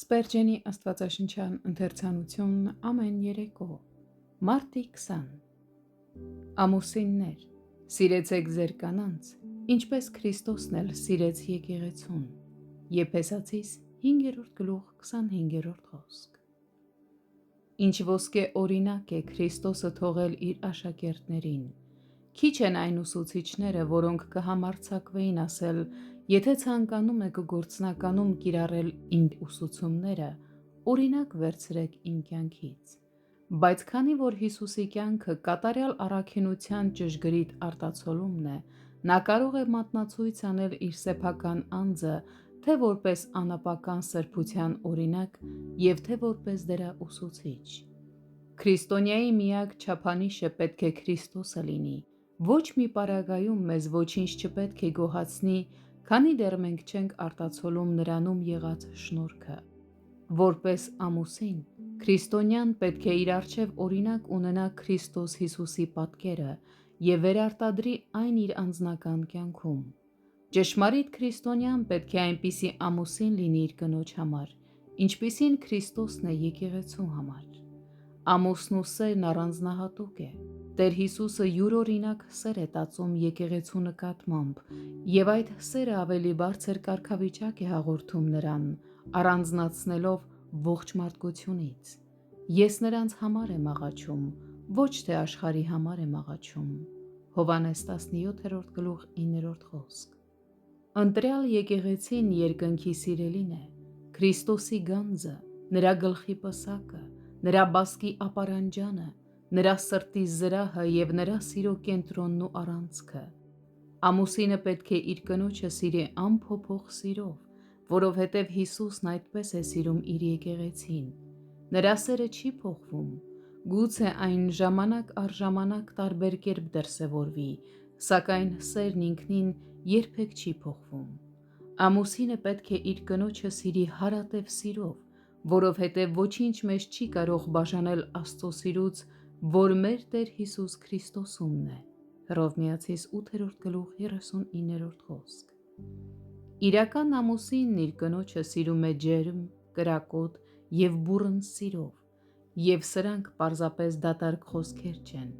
Սպերջենի աստվածաշնչյան ընթերցանություն ամեն երեկո, մարտի 20 Ամուսիններ, սիրեցեք ձեր կանանց, ինչպես Քրիստոսն էլ սիրեց եկեղեցուն։ Եփեսացիս 5:25 խոսք։ Ինչ ոսկե օրինակ է Քրիստոսը թողել իր աշակերտներին։ Քիչ են այն ուսուցիչները, որոնք կհամարձակվեին ասել, եթե ցանկանում եք գործնականում կիրառել իմ ուսուցումները, օրինակ վերցրեք իմ կյանքից։ Բայց քանի որ Հիսուսի կյանքը կատարյալ առաքինության ճշգրիտ արտացոլումն է, նա կարող է մատնացույց անել իր սեփական անձը թե որպես անապական սրբության օրինակ և թե որպես դրա ուսուցիչ։ Քրիստոնյայի միակ չափանիշը պետք է Քրիստոսը լինի։ Ոչ մի պարագայում մեզ ոչինչ չպետք է գոհացնի, քանի դեռ մենք չենք արտացոլում նրանում եղած շնորհքը։ Որպես ամուսին, քրիստոնյան պետք է իր առջև օրինակ ունենա Քրիստոս Հիսուսի պատկերը և վերարտադրի այն իր անձնական կյանքում։ Ճշմարիտ քրիստոնյան պետք է այնպիսի ամուսին լինի իր կնոջ համար, ինչպիսին Քրիստոսն է եկեղեցու համար։ Ամուսնու սերն առանձնահատուկ է։ Տեր Հիսուսը յուրօրինակ սեր է տածում եկեղեցու նկատմամբ, և այդ սերը ավելի բարձր կարգավիճակ է հաղորդում նրան, առանձնացնելով ողջ մարդկությունից։ Ես նրանց համար եմ աղաչում, ոչ թե աշխարհի համար եմ աղաչում։ Հովհաննես 17:9 խոսք։ Ընտրյալ եկեղեցին երկնքի սիրելին է, Քրիստոսի գանձը, նրա գլխի պսակը, նրա բասկի ապարանջանը, նրա սրտի զրահը և նրա սիրո կենտրոնն ու առանցքը։ Ամուսինը պետք է իր կնոջը սիրի անփոփոխ սիրով, որովհետև Հիսուսն այդպես է սիրում իր եկեղեցին։ Նրա սերը չի փոխվում, գուցե այն ժամանակ առ ժամանակ տարբեր կերպ դրսևորվի, սակայն սերն ինքնին երբեք չի փոխվում։ Ամուսինը պետք է իր կնոջը սիրի հարատև սիրով, որովհետև ոչինչ մեզ չի կարող բաժանել Աստծո սիրուց, որ մեր Տեր Հիսուս Քրիստոսումն է։ Հռովմայեցիս 8:39 խոսք։ Իրական ամուսինն իր կնոջը սիրում է ջերմ, կրակոտ և բուռն սիրով, և սրանք պարզապես դատարկ խոսքեր չեն։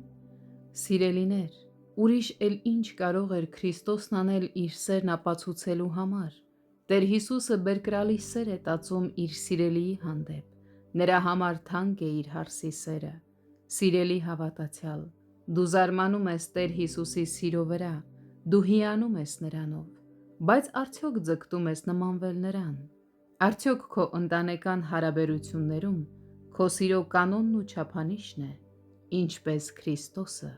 Սիրելիներ, ուրիշ էլ ինչ կարող էր Քրիստոսն անել իր սերն ապացուցելու համար։ Տեր Հիսուսը բերկրալի սեր է տածում իր սիրելիի հանդեպ, նրա համար թանկ է իր հարսի սերը։ Սիրելի հավատացյալ, դու զարմանում ես Տեր Հիսուսի սիրո վրա, դու հիանում ես նրանով, բայց արդյոք ձգտում ես նմանվել նրան։ Արդյոք քո ընտանեկան հարաբերություններում քո սիրո կանոնն ու չափանիշն է, ինչպես Քրիստոսը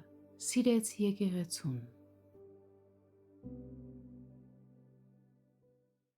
սիրեց եկեղեցուն։